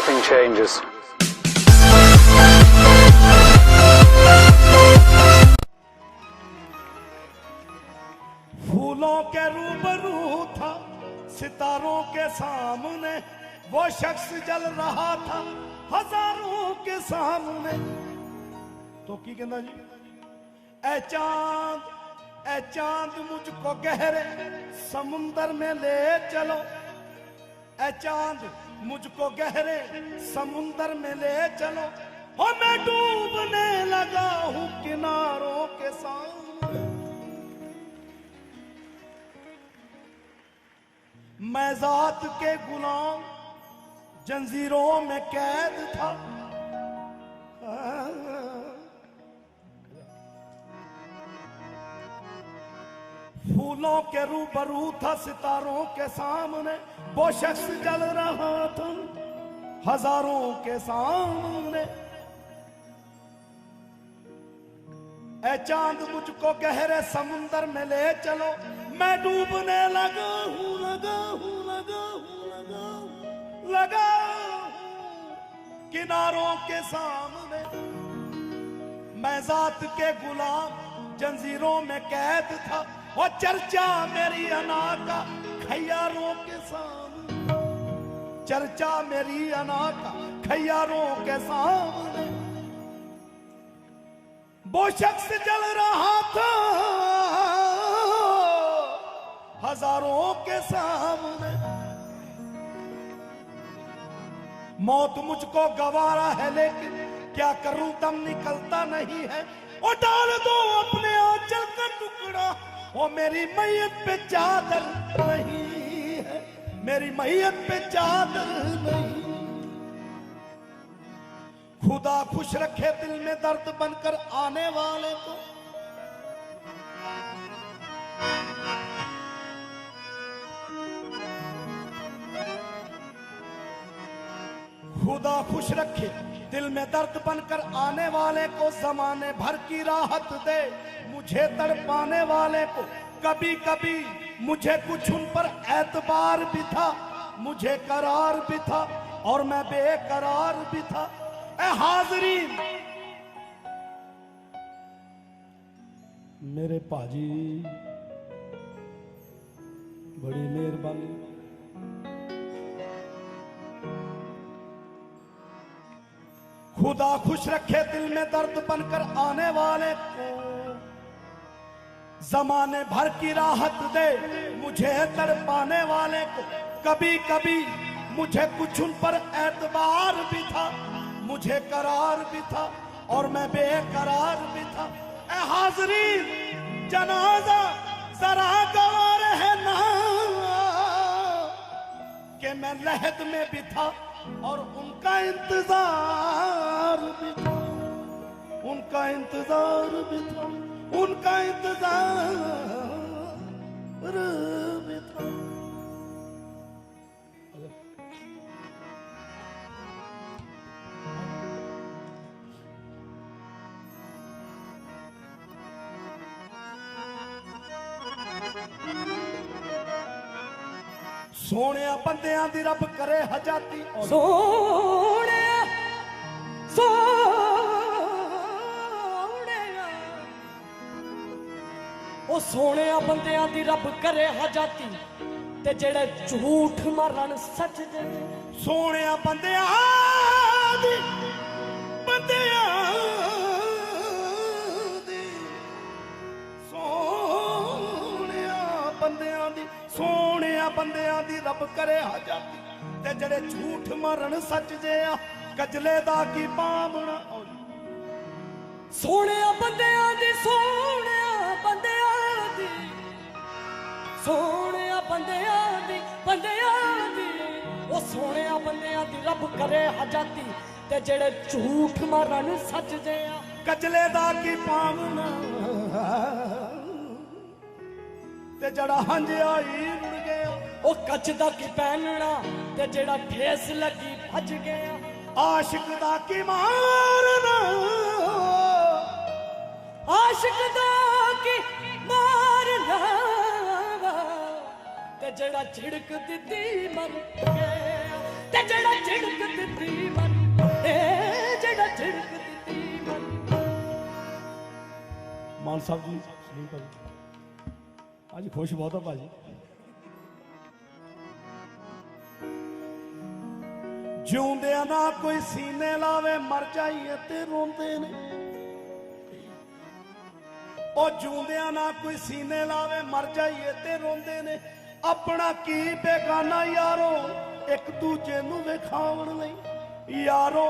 everything changes. फूलों के रूबरू था सितारों के सामने, वो शख्स जल रहा था हजारों के सामने। तो की कहना जी, ए चांद मुझको गहरे समुंदर में ले चलो, ए चांद मुझको गहरे समुंदर में ले चलो, हो मैं डूबने लगा हूं किनारों के सामने। मैं जात के गुलाम जंजीरों में कैद था, फूलों के रूबरू था सितारों के सामने, वो शख्स जल रहा था हजारों के सामने। ए चांद मुझको गहरे समुंदर में ले चलो, मैं डूबने लगा हूं किनारों के सामने। मैं जात के गुलाम जंजीरों में कैद था, वो चर्चा मेरी अना का खैयारों के सामने, चर्चा मेरी अना का खैयारों के सामने। वो शख्स जल रहा था हजारों के सामने। मौत मुझको गवारा है लेकिन क्या करूं दम निकलता नहीं है, और डाल दो अपने आंचल का टुकड़ा, वो मेरी मैयत पे चादर नहीं है, मेरी मैयत पे चादर नहीं। खुदा खुश रखे दिल में दर्द बनकर आने वाले को, खुदा खुश रखे दिल में दर्द बनकर आने वाले को, जमाने भर की राहत दे मुझे तड़पाने वाले को। कभी कभी मुझे कुछ उन पर एतबार भी था, मुझे करार भी था और मैं बेकरार भी था। ए हाज़रीन, मेरे पाजी बड़ी मेहरबानी। खुदा खुश रखे दिल में दर्द बनकर आने वाले को, जमाने भर की राहत दे मुझे तड़पाने वाले को। कभी कभी मुझे कुछ उन पर एतबार भी था, मुझे करार भी था और मैं बेकरार भी था। ए हाज़रीन, जनाजा जरा गवार है ना कि मैं लहद में भी था और उनका इंतजार भी था, उनका इंतजार भी था, उनका इंतजार भी था। सोने बंदियां दी रब करे हजाती, सोने ओ सोने बंदियां दी रब करे हजाती, ते जेड़े झूठ मारन सच दे। सोने बंदियां दी सोने बंदियां दी रब करे हजाती, ते जेड़े झूठ मारन सच दे आ, कजले दा की पावना। सोने बंदियां दी, सोने बंदियां दी, सोने बंदियां दी, बंदियां दी, ओ सोने बंदियां दी रब करे हजाती, ते जेड़े झूठ मारन सच दे आ, कजले दा की पावना। ते जड़ा हंज आई रुड़ गया, ओ कच दा की पहनना, ते जेड़ा ठेस लगी भज गया। आशिक दा की मारना, आशिक दा की मारना, ते जड़ा झिड़क दिती मर गया, ते जड़ा झिड़क दिती ਮਾਨ ਸਾਹਿਬ ਜੀ, ਸਲੀਮ ਭਾਜੀ, ਅੱਜ ਖੁਸ਼ ਬਹੁਤ ਆ ਭਾਜੀ। ਜਿਉਂਦਿਆਂ ਨਾ ਕੋਈ ਸੀਨੇ ਲਾਵੇ, ਮਰ ਜਾਈਏ ਤੇ ਰੋਂਦੇ ਨੇ। ਉਹ ਜਿਉਂਦਿਆਂ ਨਾ ਕੋਈ ਸੀਨੇ ਲਾਵੇ, ਮਰ ਜਾਈਏ ਤੇ ਰੋਂਦੇ ਨੇ। ਆਪਣਾ ਕੀ ਬੇਗਾਨਾ ਯਾਰੋ, ਇੱਕ ਦੂਜੇ ਨੂੰ ਵਿਖਾਉਣ ਲਈ। ਯਾਰੋ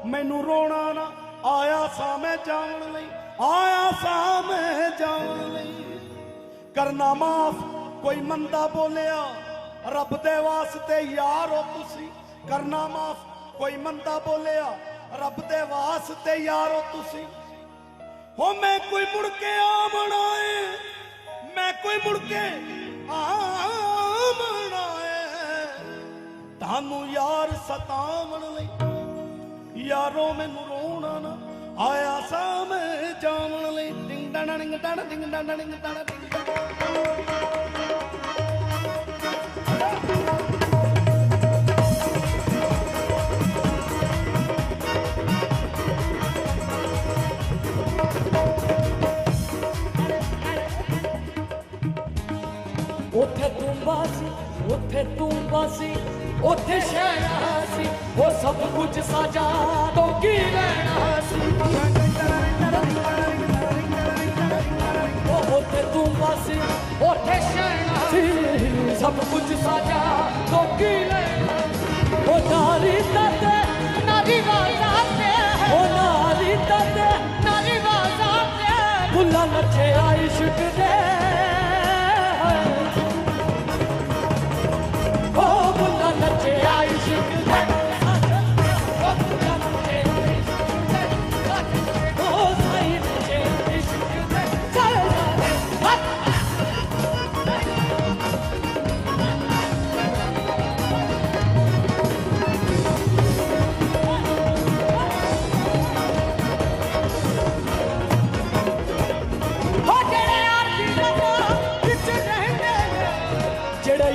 ਮੈਨੂੰ ਰੋਣਾ ਨਾ ਆਇਆ ਸਾਂ ਮੈਂ ਜਾਣ ਲਈ, ਆਇਆ ਸਾਂ ਮੈਂ ਜਾਣ ਲਈ। ਕਰਨਾ ਮਾਫ ਕੋਈ ਮੰਦਾ ਬੋਲਿਆ, ਰੱਬ ਦੇ ਵਾਸਤੇ ਯਾਰੋ ਤੁਸੀਂ ਕਰਨਾ ਮਾਫ। ਕੋਈ ਮੰਦਾ ਬੋਲਿਆ, ਰੱਬ ਦੇ ਵਾਸਤੇ ਯਾਰੋ ਤੁਸੀਂ। ਹੋ ਮੈਂ ਕੋਈ ਮੁੜ ਕੇ ਆਵਣਾ ਏ, ਮੈਂ ਕੋਈ ਮੁੜ ਕੇ ਆਵਣਾ ਏ, ਤੁਹਾਨੂੰ ਯਾਰ ਸਤਾਵਣ ਲਈ। ਯਾਰੋ ਮੈਨੂੰ ਰੋਣਾ ਨਾ ਆਇਆ ਸਾਂ ਮੈਂ ਜਾਵਣ ਲਈ। ਡਿੰਗ ਡਾਣਾ ਡਿੰਗ ਡਾਣਾ ਡਿੰਗ ਡਾਣਾ ਡਿੰਗ ਡਾਣਾ ਡਿੰਗ ਡਾਣਾ। ਉੱਥੇ ਤੂੰ ਬਾਸੀ, ਉੱਥੇ ਤੂੰ ਬਾਸੀ, ਉੱਥੇ ਸ਼ਹਿਰਾ ਸੀ। ਉਹ ਸਭ ਕੁਝ ਸਾਜਾ ਤੋਂ ਕੀ ਲੈਣਾ ਸੀ। ਉਹ ਉੱਥੇ ਤੂੰ ਬਾਸੀ, ਉੱਥੇ ਸ਼ਹਿਰਾ ਸੀ। ਸਭ ਕੁਝ ਸਾਜਾ ਤੋਂ ਕੀ ਲੈਣਾ। ਉਹ ਨਾਰੀ ਤੱਤੇ ਨਾਰੀ ਵਾਜ਼ਾਤੇ, ਉਹ ਨਾਰੀ ਤੱਤੇ ਨਾਰੀ ਵਾਜ਼ਾਤੇ। ਭੁੱਲਾ ਨੱਚੇ ਇਸ਼ਕ ਦੇ,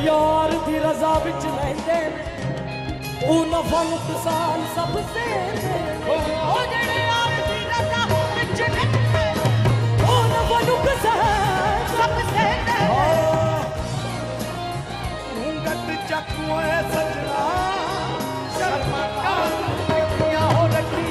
यार दी रजा विच लैंदे ओ नफा नुकसान सब से। ओ जेड़े यार दी रजा विच लैंदे ओ नफा नुकसान सब से। घूंघट चकुए सजना शर्मा का हो रखी।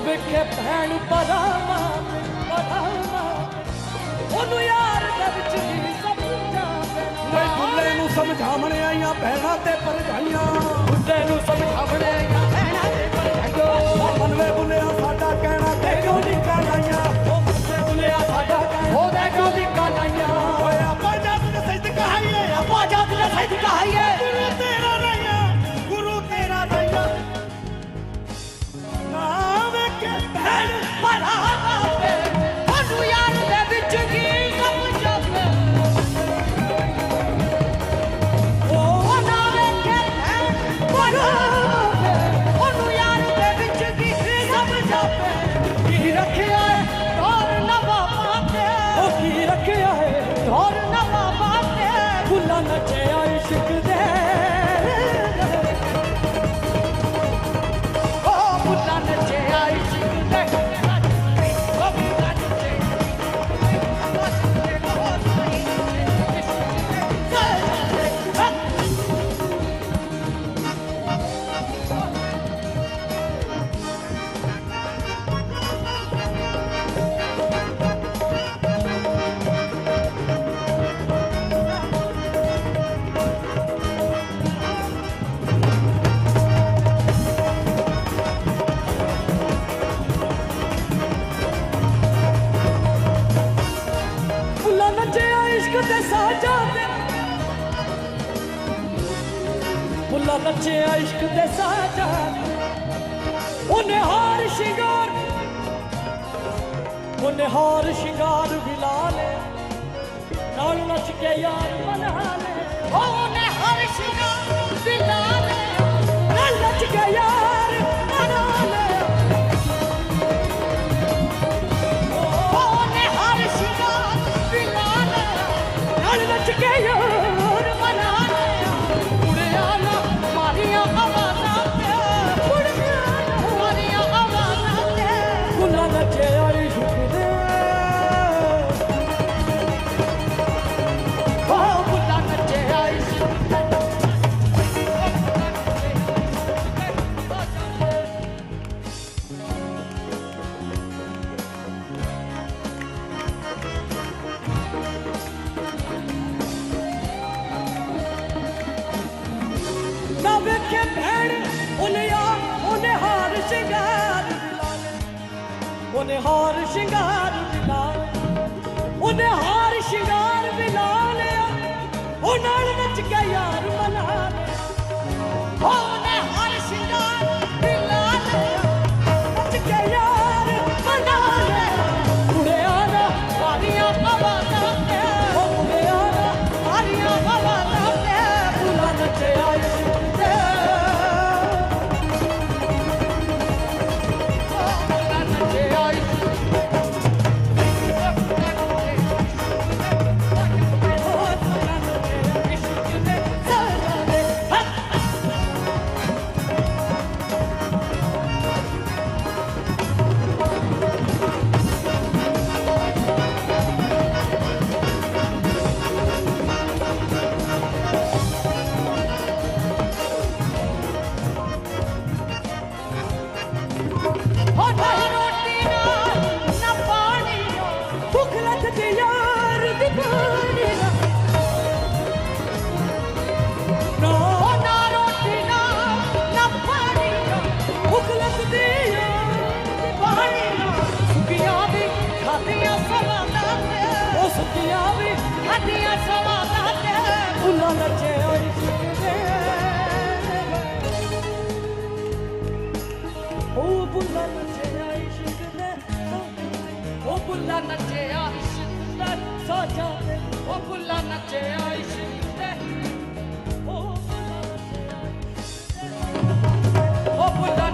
ਵੇਖੇ ਭੈਣ ਪਰਾਵਾਂ ਪਰਾਵਾਂ, ਉਹਨੂੰ ਯਾਰ ਦੇ ਵਿੱਚ ਵੀ ਸਮਝਾਵੇ। ਮੈਂ ਦੁੱਲੇ ਨੂੰ ਸਮਝਾਵਣ ਆਈਆਂ ਭੈਣਾਂ ਤੇ ਭਰਜਾਈਆਂ, ਦੁੱਲੇ ਨੂੰ ਸਮਝਾਵਣ ਆਈਆਂ ਭੈਣਾਂ ਤੇ ਭਰਜਾਈਆਂ। ਮਨਵੇ ਬੁਲਿਆ ਸਾਡਾ ਕਹਿਣਾ ਤੇ ਕਿਉਂ ਨਹੀਂ ਕਾਲਾਈਆਂ, ਉਹ ਮਨਵੇ ਬੁਲਿਆ ਸਾਡਾ ਕਹਿਣਾ ਉਹਦੇ ਕਿਉਂ ਨਹੀਂ ਕਾਲਾਈਆਂ। ਓਏ ਆਪਾਂ ਜੱਟ ਦੇ ਸਹਿਤ ਕਹਾਈਏ, ਆਪਾਂ ਜੱਟ ਦੇ ਸਹਿਤ ਕਹਾਈਏ। ਗੁਰੂ ਤੇਰਾ ਰਹੀਆਂ, ਗੁਰੂ ਤੇਰਾ ਰਹੀਆਂ। बुला नचे इश्क दे साजा उन्हें हार शिंगार विला ले नाल नच के यार मना ले उन्हें हार शिंगार विला ले नाल नच के यार मना ले उन्हें हार शिंगार विला ले नाल नच के यार मना ले उड़े आना मारिया आवाज़ां ते उड़े आना मारिया आवाज़ां ते बुला नचे इश्क दे उन्हें हार शिंगार विला उन्हें हार शिंगार विला लिया ओ नाल नच के यार मना लिया उन्हें हार शिंगार विला लिया नच के यार मना लिया उड़े आना मारिया आवाज़ां ते उड़े आना मारिया आवाज़ां ते बुला नचे इश्क दे बुला नचे इश्क दे साजा दे ओ बुला नचे इश्क दे ओ बुला नचे